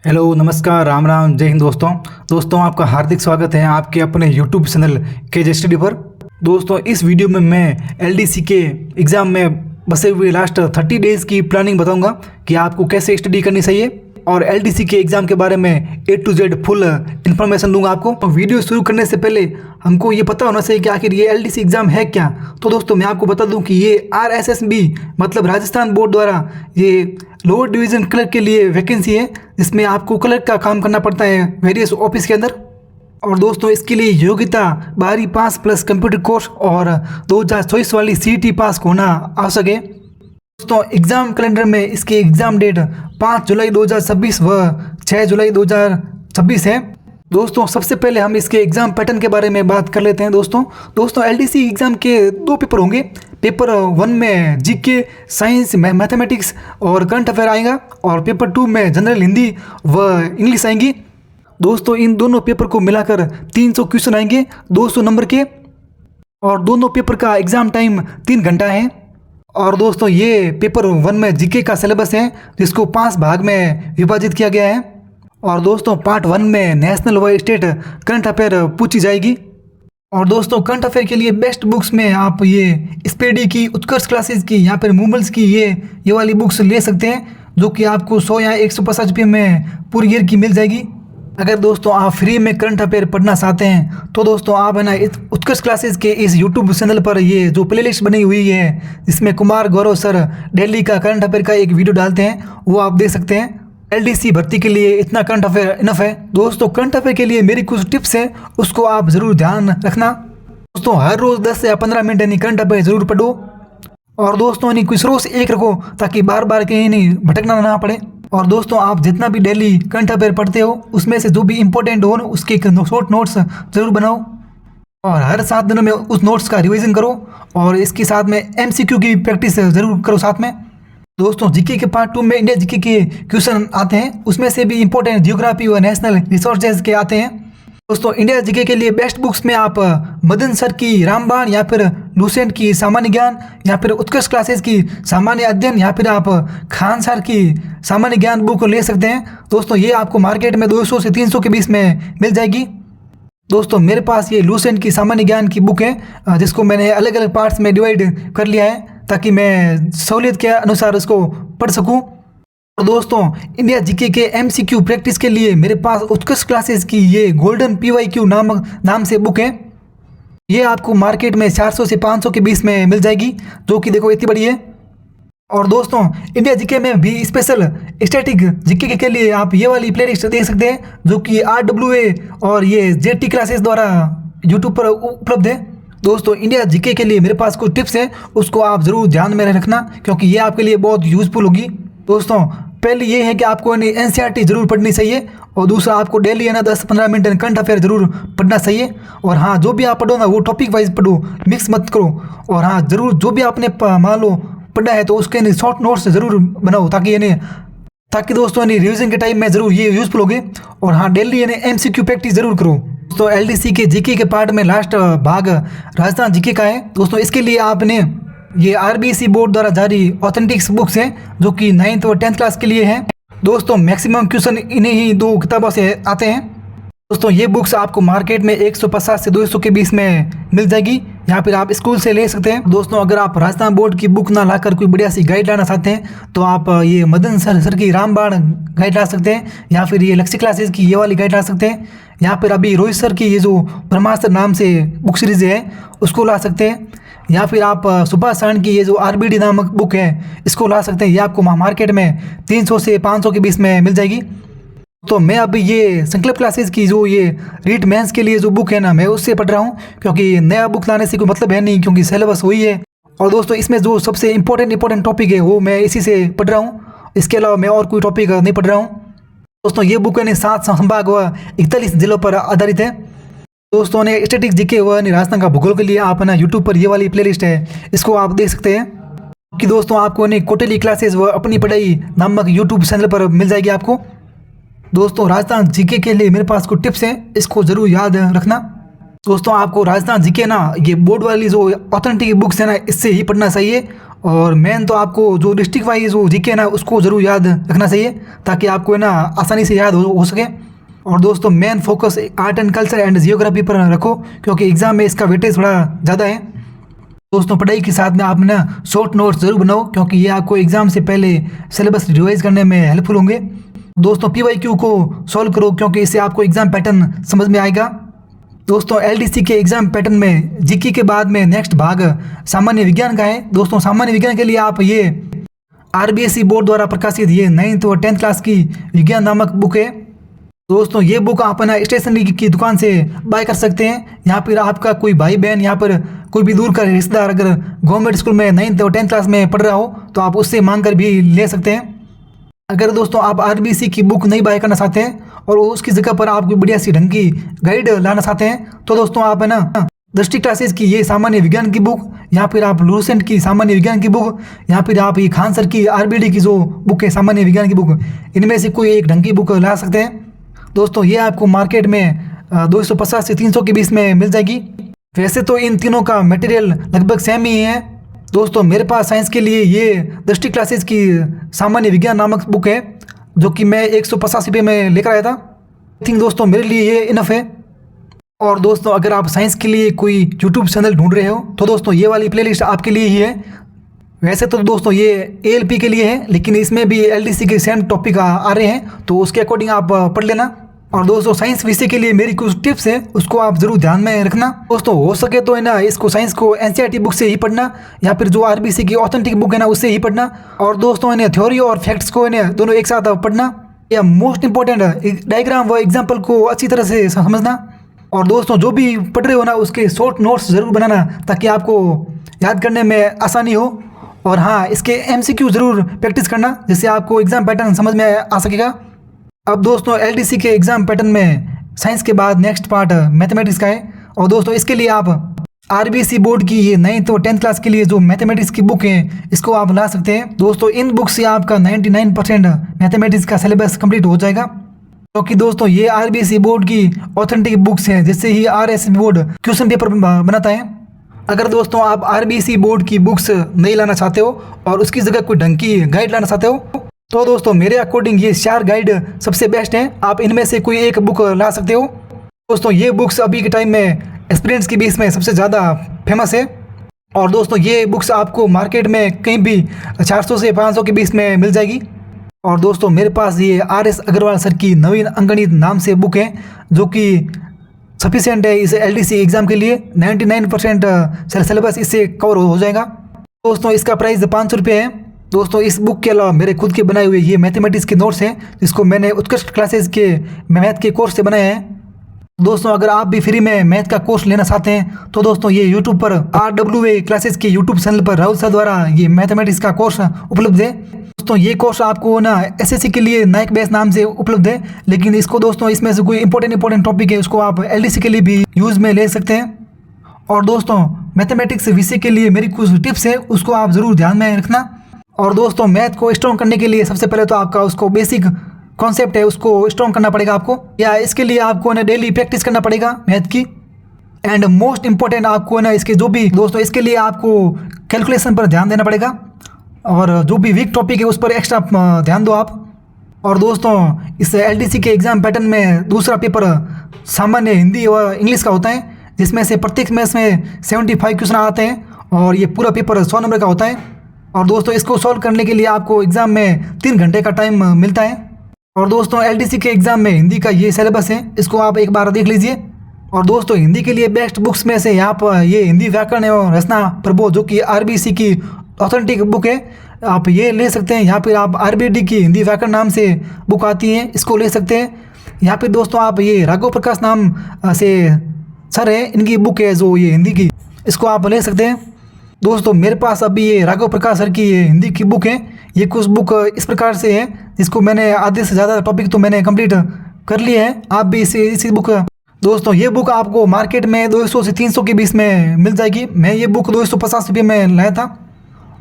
Hello नमस्कार राम राम जय हिंद दोस्तों आपका हार्दिक स्वागत है आपके अपने यूट्यूब चैनल के स्टडी पर। दोस्तों इस वीडियो में मैं एलडीसी के एग्ज़ाम में बसे हुए लास्ट 30 डेज़ की प्लानिंग बताऊंगा कि आपको कैसे स्टडी करनी चाहिए और एलडीसी के एग्ज़ाम के बारे में A to Z full information दूंगा आपको। तो वीडियो शुरू करने से पहले हमको ये पता होना चाहिए कि आखिर ये एलडीसी एग्ज़ाम है क्या। तो दोस्तों मैं आपको बता दूं कि ये RSSB मतलब राजस्थान बोर्ड द्वारा ये लोअर डिवीज़न क्लर्क के लिए वैकेंसी है, जिसमें आपको क्लर्क का काम करना पड़ता है वेरियस ऑफिस के अंदर। और दोस्तों इसके लिए योग्यता 12वीं पास प्लस कंप्यूटर कोर्स और 2024 वाली CET पास होना आवश्यक है। दोस्तों एग्ज़ाम कैलेंडर में इसकी एग्ज़ाम डेट 5 जुलाई 2026 व 6 जुलाई 2026 है। दोस्तों सबसे पहले हम इसके एग्ज़ाम पैटर्न के बारे में बात कर लेते हैं। दोस्तों एलडीसी एग्ज़ाम के 2 पेपर होंगे। पेपर 1 में जीके, साइंस, मैथमेटिक्स और करंट अफेयर आएगा और पेपर 2 में जनरल हिंदी व इंग्लिश आएंगी। दोस्तों इन दोनों पेपर को मिलाकर 300 क्वेश्चन आएंगे 200 नंबर के और दोनों पेपर का एग्ज़ाम टाइम 3 घंटा है। और दोस्तों ये पेपर 1 में जीके का सिलेबस है जिसको 5 भाग में विभाजित किया गया है। और दोस्तों पार्ट 1 में नेशनल व स्टेट करंट अफेयर पूछी जाएगी। और दोस्तों करंट अफेयर के लिए बेस्ट बुक्स में आप ये स्पेडी की, उत्कर्ष क्लासेस की या फिर मूवल्स की ये वाली बुक्स ले सकते हैं, जो कि आपको 100 या 150 रुपये में पूरी ईयर की मिल जाएगी। अगर दोस्तों आप फ्री में करंट अफेयर पढ़ना चाहते हैं तो दोस्तों आप है ना उत्कर्ष क्लासेस के इस यूट्यूब चैनल पर ये जो प्लेलिस्ट बनी हुई है जिसमें कुमार गौरव सर दिल्ली का करंट अफेयर का एक वीडियो डालते हैं, वो आप देख सकते हैं। एलडीसी भर्ती के लिए इतना करंट अफेयर इनफ है। दोस्तों करंट अफेयर के लिए मेरी कुछ टिप्स हैं, उसको आप ज़रूर ध्यान रखना। दोस्तों हर रोज़ 10 या 15 मिनट यानी करंट अफेयर ज़रूर पढ़ो। और दोस्तों यानी कुछ रोज़ एक रखो ताकि बार बार कहीं नहीं भटकना ना पड़े। और दोस्तों आप जितना भी डेली करंट अफेयर पढ़ते हो उसमें से जो भी इम्पोर्टेंट हो उसके शॉर्ट नोट्स ज़रूर बनाओ और हर 7 दिनों में उस नोट्स का रिवीजन करो और इसके साथ में MCQ की प्रैक्टिस ज़रूर करो साथ में। दोस्तों जीके के पार्ट 2 में इंडिया जीके के क्वेश्चन आते हैं, उसमें से भी इम्पोर्टेंट जियोग्राफी और नेशनल रिसोर्सेज के आते हैं। दोस्तों इंडिया जीके के लिए बेस्ट बुक्स में आप मदन सर की रामबाण या फिर लूसेंट की सामान्य ज्ञान या फिर उत्कर्ष क्लासेस की सामान्य अध्ययन या फिर आप खान सर की सामान्य ज्ञान बुक ले सकते हैं। दोस्तों ये आपको मार्केट में 200 से 300 के बीच में मिल जाएगी। दोस्तों मेरे पास ये लूसेंट की सामान्य ज्ञान की बुक है जिसको मैंने अलग अलग पार्ट्स में डिवाइड कर लिया है ताकि मैं सहूलियत के अनुसार उसको पढ़ सकूं। और दोस्तों इंडिया जीके के MCQ प्रैक्टिस के लिए मेरे पास उत्कर्ष क्लासेस की ये गोल्डन PYQ नाम से बुक है। ये आपको मार्केट में 400 से 500 के बीच में मिल जाएगी, जो कि देखो इतनी बड़ी है। और दोस्तों इंडिया जीके में भी स्पेशल स्टैटिक जीके के लिए आप ये वाली प्लेलिस्ट देख सकते हैं, जो कि RWA और ये JT क्लासेस द्वारा यूट्यूब पर उपलब्ध है। दोस्तों इंडिया जीके के लिए मेरे पास कुछ टिप्स हैं, उसको आप ज़रूर ध्यान में रखना क्योंकि ये आपके लिए बहुत यूज़फुल होगी। दोस्तों पहले ये है कि आपको NCERT ज़रूर पढ़नी चाहिए और दूसरा आपको डेली है ना 10-15 मिनट करंट अफेयर ज़रूर पढ़ना चाहिए। और हाँ जो भी आप पढ़ो ना वो टॉपिक वाइज पढ़ो, मिक्स मत करो। और हाँ ज़रूर जो भी आपने मान लो पढ़ा है तो उसके शॉर्ट नोट्स ज़रूर बनाओ ताकि दोस्तों रिविजन के टाइम में ज़रूर ये यूज़फुल होगे। और हाँ डेली MCQ प्रैक्टिस ज़रूर करो। दोस्तों एलडीसी के जीके के पार्ट में लास्ट भाग राजस्थान जीके का है। दोस्तों इसके लिए आपने ये RBC बोर्ड द्वारा जारी ऑथेंटिक्स बुक्स हैं जो कि 9th और 10th क्लास के लिए हैं। दोस्तों मैक्सिमम क्वेश्चन इन्हीं ही 2 किताबों से आते हैं। दोस्तों ये बुक्स आपको मार्केट में 150 से 200 के बीच में मिल जाएगी, या फिर आप स्कूल से ले सकते हैं। दोस्तों अगर आप राजस्थान बोर्ड की बुक ना लाकर कोई बढ़िया सी गाइड लाना चाहते हैं तो आप ये मदन सर की रामबाण गाइड ला सकते हैं, या फिर ये लक्ष्य क्लासेस की ये वाली गाइड ला सकते हैं, या फिर अभी रोहित सर की ये जो ब्रह्मास्त्र नाम से बुक सीरीज है उसको ला सकते हैं, या फिर आप सुभाष सरण की ये जो RBD नामक बुक है इसको ला सकते हैं। ये आपको मार्केट में 300 से 500 के बीच में मिल जाएगी। तो मैं अभी ये संकल्प क्लासेस की जो ये रीट मेंस के लिए जो बुक है ना मैं उससे पढ़ रहा हूँ, क्योंकि नया बुक लाने से कोई मतलब है नहीं क्योंकि सिलेबस वही है। और दोस्तों इसमें जो सबसे इंपॉर्टेंट टॉपिक है वो मैं इसी से पढ़ रहा हूँ, इसके अलावा मैं और कोई टॉपिक नहीं पढ़ रहा हूँ। दोस्तों ये बुक है 7 संभाग व 41 जिलों पर आधारित है। दोस्तों ने स्टैटिक जीके व राजस्थान का भूगोल के लिए आप ना यूट्यूब पर ये वाली प्लेलिस्ट है, इसको आप देख सकते हैं कि दोस्तों आपको क्वार्टरली क्लासेस व अपनी पढ़ाई नामक यूट्यूब चैनल पर मिल जाएगी आपको। दोस्तों राजस्थान जीके के लिए मेरे पास कुछ टिप्स हैं, इसको ज़रूर याद रखना। दोस्तों आपको राजस्थान जीके ना ये बोर्ड वाली जो ऑथेंटिक बुक्स है ना इससे ही पढ़ना चाहिए और मेन तो आपको जो डिस्ट्रिक्ट वाइज जो जीके ना उसको ज़रूर याद रखना चाहिए ताकि आपको है ना आसानी से याद हो सके। और दोस्तों main focus art and culture and geography पर रखो क्योंकि एग्ज़ाम में इसका वेटेज थोड़ा ज़्यादा है। दोस्तों पढ़ाई के साथ में आप ना शॉर्ट नोट्स ज़रूर बनाओ क्योंकि ये आपको एग्ज़ाम से पहले सिलेबस रिवाइज करने में हेल्पफुल होंगे। दोस्तों PYQ को सॉल्व करो क्योंकि इससे आपको एग्ज़ाम पैटर्न समझ में आएगा। दोस्तों LDC के एग्ज़ाम पैटर्न में जीके के बाद में नेक्स्ट भाग सामान्य विज्ञान का है। दोस्तों सामान्य विज्ञान के लिए आप ये RBSE बोर्ड द्वारा प्रकाशित ये 9th और 10th क्लास की विज्ञान नामक बुक है। दोस्तों ये बुक आप ना स्टेशनरी की दुकान से बाय कर सकते हैं। यहाँ पर आपका कोई भाई बहन यहाँ पर कोई भी दूर का रिश्तेदार अगर गवर्नमेंट स्कूल में 9th और 10th क्लास में पढ़ रहा हो तो आप उससे मांग कर भी ले सकते हैं। अगर दोस्तों आप RBSE की बुक नहीं बाय करना चाहते हैं और उसकी जगह पर आप कोई बढ़िया सी ढंग की गाइड लाना चाहते हैं तो दोस्तों आप है ना दृष्टि क्लासेस की ये सामान्य विज्ञान की बुक, यहाँ फिर आप लूसेंट की सामान्य विज्ञान की बुक, यहाँ फिर आप ये खान सर की RBD की जो बुक है सामान्य विज्ञान की बुक, इनमें से कोई एक ढंग की बुक ला सकते हैं। दोस्तों ये आपको मार्केट में 250 से 300 के बीच में मिल जाएगी। वैसे तो इन तीनों का मटेरियल लगभग सेम ही है। दोस्तों मेरे पास साइंस के लिए ये दृष्टि क्लासेस की सामान्य विज्ञान नामक बुक है जो कि मैं 150 रुपये में लेकर आया था। आई थिंक दोस्तों मेरे लिए ये इनफ है। और दोस्तों अगर आप साइंस के लिए कोई यूट्यूब चैनल ढूंढ रहे हो तो दोस्तों ये वाली प्लेलिस्ट आपके लिए ही है। वैसे तो दोस्तों ये ALP के लिए है लेकिन इसमें भी LDC के सेम टॉपिक आ रहे हैं तो उसके अकॉर्डिंग आप पढ़ लेना। और दोस्तों साइंस विषय के लिए मेरी कुछ टिप्स है उसको आप जरूर ध्यान में रखना। दोस्तों हो सके तो है ना इसको साइंस को NCERT बुक से ही पढ़ना या फिर जो RBC की ऑथेंटिक बुक है ना उससे ही पढ़ना। और दोस्तों इन्हें थ्योरी और फैक्ट्स को इन्हें दोनों एक साथ पढ़ना। या मोस्ट इंपॉर्टेंट डायग्राम व एग्जाम्पल को अच्छी तरह से समझना। और दोस्तों जो भी पढ़ रहे हो ना उसके शॉर्ट नोट्स ज़रूर बनाना ताकि आपको याद करने में आसानी हो। और हाँ इसके MCQ ज़रूर प्रैक्टिस करना जिससे आपको एग्ज़ाम पैटर्न समझ में आ सकेगा। अब दोस्तों LDC के एग्ज़ाम पैटर्न में साइंस के बाद नेक्स्ट पार्ट मैथमेटिक्स का है। और दोस्तों इसके लिए आप RBC बोर्ड की ये 9th और 10th क्लास के लिए जो मैथमेटिक्स की बुक है इसको आप ला सकते हैं। दोस्तों इन बुक से आपका 99% मैथमेटिक्स का सिलेबस कंप्लीट हो जाएगा क्योंकि दोस्तों ये RBC बोर्ड की ऑथेंटिक बुक्स हैं जिससे ही RSB बोर्ड क्वेश्चन पेपर बनाता है। अगर दोस्तों आप RBC बोर्ड की बुक्स नहीं लाना चाहते हो और उसकी जगह कोई ढंग की गाइड लाना चाहते हो तो दोस्तों मेरे अकॉर्डिंग ये 4 गाइड सबसे बेस्ट हैं। आप इनमें से कोई एक बुक ला सकते हो। दोस्तों ये बुक्स अभी के टाइम में एस्पिरेंट्स के बीच में सबसे ज़्यादा फेमस है। और दोस्तों ये बुक्स आपको मार्केट में कहीं भी 400 से 500 के बीच में मिल जाएगी। और दोस्तों मेरे पास ये RS अग्रवाल सर की नवीन अंगणित नाम से बुक है जो कि सफिशिएंट है इस LDC एग्ज़ाम के लिए। 99% सिलेबस इससे कवर हो जाएगा। दोस्तों इसका प्राइस 500 रुपये है। दोस्तों इस बुक के अलावा मेरे खुद के बनाए हुए ये मैथमेटिक्स के नोट्स हैं जिसको मैंने उत्कृष्ट क्लासेस के मैथ के कोर्स से बनाया है। दोस्तों अगर आप भी फ्री में मैथ का कोर्स लेना चाहते हैं तो दोस्तों ये यूट्यूब पर RWA क्लासेस के यूट्यूब चैनल पर राहुल सर द्वारा ये मैथमेटिक्स का कोर्स उपलब्ध है। दोस्तों ये कोर्स आपको ना SSC के लिए नाइक बेस नाम से उपलब्ध है लेकिन इसको दोस्तों इसमें से कोई इंपॉर्टेंट टॉपिक है उसको आप LDC के लिए भी यूज़ में ले सकते हैं। और दोस्तों मैथमेटिक्स विषय के लिए मेरी कुछ टिप्स है उसको आप ज़रूर ध्यान में रखना। और दोस्तों मैथ को स्ट्रॉन्ग करने के लिए सबसे पहले तो आपका उसको बेसिक कॉन्सेप्ट है उसको स्ट्रॉन्ग करना पड़ेगा आपको, या इसके लिए आपको ना डेली प्रैक्टिस करना पड़ेगा मैथ की। एंड मोस्ट इंपॉर्टेंट आपको ना इसके जो भी दोस्तों इसके लिए आपको कैलकुलेशन पर ध्यान देना पड़ेगा और जो भी वीक टॉपिक है उस पर एक्स्ट्रा ध्यान दो आप। और दोस्तों इस LDC के एग्ज़ाम पैटर्न में दूसरा पेपर सामान्य हिंदी और इंग्लिश का होता है जिसमें से प्रत्येक में 75 क्वेश्चन आते हैं और ये पूरा पेपर 100 नंबर का होता है। और दोस्तों इसको सॉल्व करने के लिए आपको एग्ज़ाम में 3 घंटे का टाइम मिलता है। और दोस्तों LDC के एग्ज़ाम में हिंदी का ये सिलेबस है इसको आप एक बार देख लीजिए। और दोस्तों हिंदी के लिए बेस्ट बुक्स में से यहाँ पर ये हिंदी व्याकरण एवं रचना प्रबोध जो कि RBC की ऑथेंटिक बुक है आप ये ले सकते हैं। यहाँ पर आप RBD की हिंदी व्याकरण नाम से बुक आती है इसको ले सकते हैं। यहाँ पर दोस्तों आप ये राघव प्रकाश नाम से सर है इनकी बुक है जो ये हिंदी की इसको आप ले सकते हैं। दोस्तों मेरे पास अभी ये राघव प्रकाश सर की ये हिंदी की बुक है। ये कुछ बुक इस प्रकार से है जिसको मैंने आधे से ज़्यादा टॉपिक तो मैंने कंप्लीट कर लिए हैं। आप भी इसी बुक दोस्तों ये बुक आपको मार्केट में 200 से 300 के बीच में मिल जाएगी। मैं ये बुक 250 रुपये में लाया था।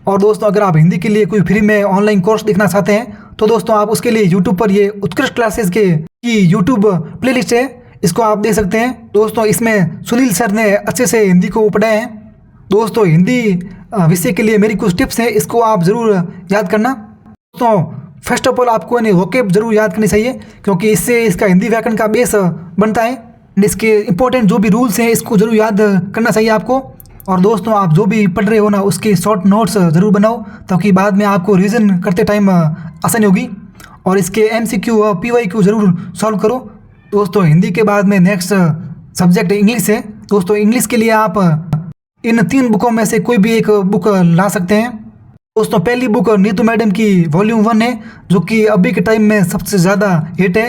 और दोस्तों अगर आप हिंदी के लिए कोई फ्री में ऑनलाइन कोर्स देखना चाहते हैं तो दोस्तों आप उसके लिए यूट्यूब पर ये उत्कृष्ट क्लासेस की यूट्यूब प्लेलिस्ट है इसको आप देख सकते हैं। दोस्तों इसमें सुनील सर ने अच्छे से हिंदी को पढ़ाया है। दोस्तों हिंदी विषय के लिए मेरी कुछ टिप्स हैं, इसको आप ज़रूर याद करना। तो फर्स्ट ऑफ ऑल आपको वोकेब जरूर याद करनी चाहिए, क्योंकि इससे इसका हिंदी व्याकरण का बेस बनता है। इसके इंपॉर्टेंट जो भी रूल्स हैं इसको ज़रूर याद करना चाहिए आपको। और दोस्तों, आप जो भी पढ़ रहे हो ना, उसके शॉर्ट नोट्स ज़रूर बनाओ, ताकि बाद में आपको रिवीजन करते टाइम आसानी होगी। और इसके MCQ और PYQ ज़रूर सॉल्व करो। दोस्तों, हिंदी के बाद में नेक्स्ट सब्जेक्ट इंग्लिश है। दोस्तों, इंग्लिश के लिए आप इन 3 बुकों में से कोई भी एक बुक ला सकते हैं। दोस्तों, पहली बुक नीतू मैडम की वॉल्यूम 1 है, जो कि अभी के टाइम में सबसे ज़्यादा हिट है।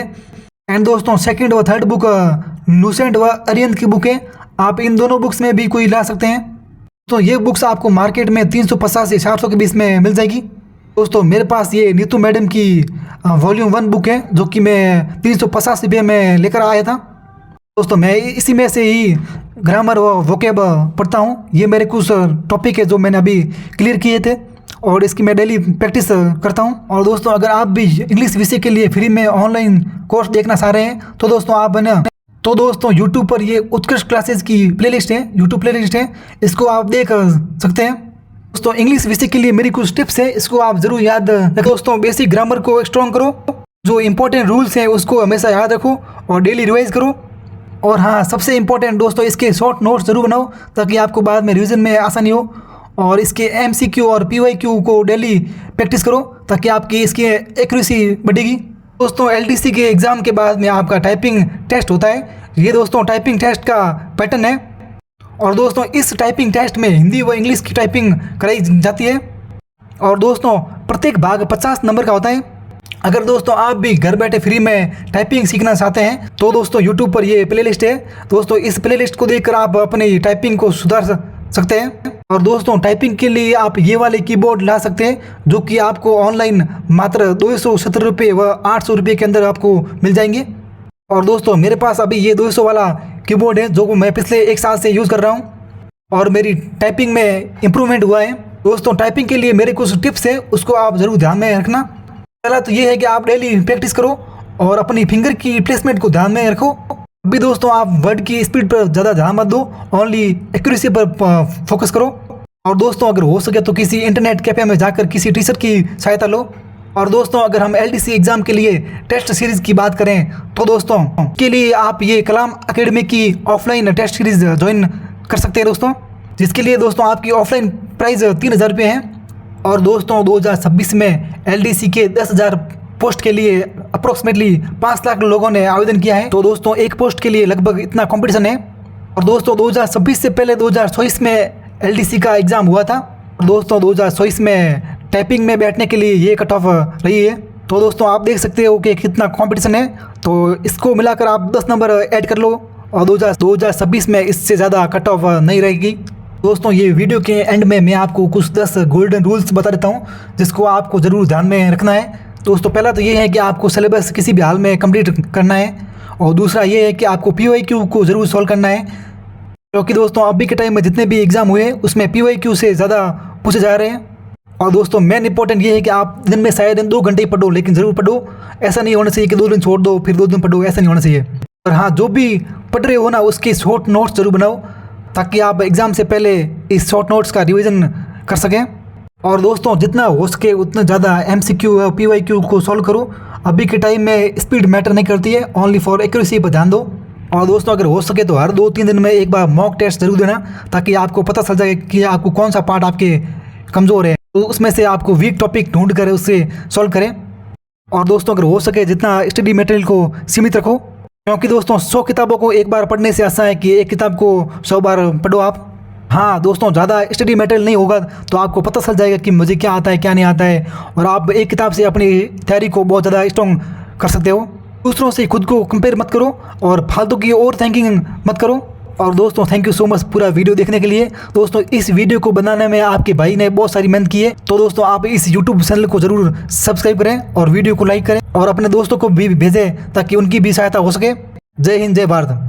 एंड दोस्तों, सेकंड व थर्ड बुक लूसेंट व अरिहंत की बुक है। आप इन दोनों बुक्स में भी कोई ला सकते हैं। तो ये बुक्स आपको मार्केट में 350 से 400 के बीच में मिल जाएगी। दोस्तों, मेरे पास ये नीतू मैडम की वॉल्यूम 1 बुक है, जो कि मैं 350 रुपये में लेकर आया था। दोस्तों, मैं इसी में से ही ग्रामर व वोकेब पढ़ता हूँ। ये मेरे कुछ टॉपिक है जो मैंने अभी क्लियर किए थे, और इसकी मैं डेली प्रैक्टिस करता हूँ। और दोस्तों, अगर आप भी इंग्लिश विषय के लिए फ्री में ऑनलाइन कोर्स देखना चाह रहे हैं, तो दोस्तों आप दोस्तों यूट्यूब पर ये उत्कृष्ट क्लासेस की प्लेलिस्ट है, यूट्यूब प्लेलिस्ट है, इसको आप देख सकते हैं। दोस्तों, इंग्लिश विषय के लिए मेरी कुछ टिप्स है, इसको आप जरूर याद रखें। दोस्तों, बेसिक ग्रामर को स्ट्रॉन्ग करो, जो इंपॉर्टेंट रूल्स हैं उसको हमेशा याद रखो और डेली रिवाइज करो। और हाँ, सबसे इम्पोर्टेंट दोस्तों, इसके शॉर्ट नोट्स जरूर बनाओ, ताकि आपको बाद में रिवीजन में आसानी हो। और इसके MCQ और PYQ को डेली प्रैक्टिस करो, ताकि आपकी इसकी एक्यूरेसी बढ़ेगी। दोस्तों, LDC के एग्ज़ाम के बाद में आपका टाइपिंग टेस्ट होता है। ये दोस्तों टाइपिंग टेस्ट का पैटर्न है। और दोस्तों, इस टाइपिंग टेस्ट में हिंदी व इंग्लिश की टाइपिंग कराई जाती है। और दोस्तों, प्रत्येक भाग 50 नंबर का होता है। अगर दोस्तों आप भी घर बैठे फ्री में टाइपिंग सीखना चाहते हैं, तो दोस्तों यूट्यूब पर ये प्लेलिस्ट है। दोस्तों, इस प्लेलिस्ट को देखकर आप अपनी टाइपिंग को सुधार सकते हैं। और दोस्तों, टाइपिंग के लिए आप ये वाले कीबोर्ड ला सकते हैं, जो कि आपको ऑनलाइन मात्र 270 रुपये व 800 रुपये के अंदर आपको मिल जाएंगे। और दोस्तों, मेरे पास अभी ये 200 वाला कीबोर्ड है, जो मैं पिछले 1 साल से यूज़ कर रहा हूँ, और मेरी टाइपिंग में इम्प्रूवमेंट हुआ है। दोस्तों, टाइपिंग के लिए मेरे कुछ टिप्स है, उसको आप ज़रूर ध्यान में रखना। पहला तो ये है कि आप डेली प्रैक्टिस करो और अपनी फिंगर की प्लेसमेंट को ध्यान में रखो। अभी दोस्तों, आप वर्ड की स्पीड पर ज़्यादा ध्यान मत दो, ओनली एक्यूरेसी पर फोकस करो। और दोस्तों, अगर हो सके तो किसी इंटरनेट कैफे में जाकर किसी टीचर की सहायता लो। और दोस्तों, अगर हम LDC एग्ज़ाम के लिए टेस्ट सीरीज़ की बात करें, तो दोस्तों के लिए आप ये कलाम एकेडमी की ऑफलाइन टेस्ट सीरीज़ ज्वाइन कर सकते हैं दोस्तों, जिसके लिए दोस्तों आपकी ऑफलाइन प्राइस 3000 रुपये है। और दोस्तों, 2026 में LDC के 10,000 पोस्ट के लिए अप्रोक्सीमेटली 5 लाख लोगों ने आवेदन किया है। तो दोस्तों, एक पोस्ट के लिए लगभग इतना कंपटीशन है। और दोस्तों, 2026 से पहले 2024 में LDC का एग्ज़ाम हुआ था। दोस्तों, 2024 में टाइपिंग में बैठने के लिए ये कट ऑफ रही है। तो दोस्तों, आप देख सकते हो कि कितना कंपटीशन है। तो इसको मिलाकर आप 10 नंबर ऐड कर लो, और 2026 में इससे ज़्यादा कट ऑफ नहीं रहेगी। दोस्तों, ये वीडियो के एंड में मैं आपको कुछ 10 गोल्डन रूल्स बता देता हूँ, जिसको आपको ज़रूर ध्यान में रखना है। दोस्तों, पहला तो ये है कि आपको सिलेबस किसी भी हाल में कंप्लीट करना है। और दूसरा ये है कि आपको PYQ को ज़रूर सॉल्व करना है, क्योंकि दोस्तों अभी के टाइम में जितने भी एग्ज़ाम हुए उसमें PYQ से ज़्यादा पूछे जा रहे हैं। और दोस्तों, मेन इंपॉर्टेंट ये है कि आप दिन में शायद 2 घंटे ही पढ़ो, लेकिन ज़रूर पढ़ो। ऐसा नहीं होना चाहिए कि 2 दिन छोड़ दो फिर 2 दिन पढ़ो, ऐसा नहीं होना चाहिए। और हाँ, जो भी पढ़ रहे हो ना, उसके शॉर्ट नोट्स ज़रूर बनाओ, ताकि आप एग्ज़ाम से पहले इस शॉर्ट नोट्स का रिवीजन कर सकें। और दोस्तों, जितना हो सके उतना ज़्यादा MCQ और PYQ को सॉल्व करो। अभी के टाइम में स्पीड मैटर नहीं करती है, ओनली फॉर एक्यूरेसी पर ध्यान दो। और दोस्तों, अगर हो सके तो हर 2-3 दिन में एक बार मॉक टेस्ट जरूर देना, ताकि आपको पता चल जाए कि आपको कौन सा पार्ट आपके कमज़ोर है, तो उसमें से आपको वीक टॉपिक ढूंढ कर उससे सॉल्व करें। और दोस्तों, अगर हो सके जितना स्टडी मटेरियल को सीमित रखो, क्योंकि दोस्तों 100 किताबों को एक बार पढ़ने से अच्छा है कि एक किताब को 100 बार पढ़ो आप। हाँ दोस्तों, ज़्यादा स्टडी मटेरियल नहीं होगा तो आपको पता चल जाएगा कि मुझे क्या आता है क्या नहीं आता है, और आप एक किताब से अपनी तैयारी को बहुत ज़्यादा स्ट्रॉन्ग कर सकते हो। दूसरों से खुद को कंपेयर मत करो, और फालतू की ओवर थिंकिंग मत करो। और दोस्तों, थैंक यू सो मच पूरा वीडियो देखने के लिए। दोस्तों, इस वीडियो को बनाने में आपके भाई ने बहुत सारी मेहनत की है। तो दोस्तों, आप इस यूट्यूब चैनल को ज़रूर सब्सक्राइब करें और वीडियो को लाइक करें, और अपने दोस्तों को भी भेजें, ताकि उनकी भी सहायता हो सके। जय हिंद, जय भारत।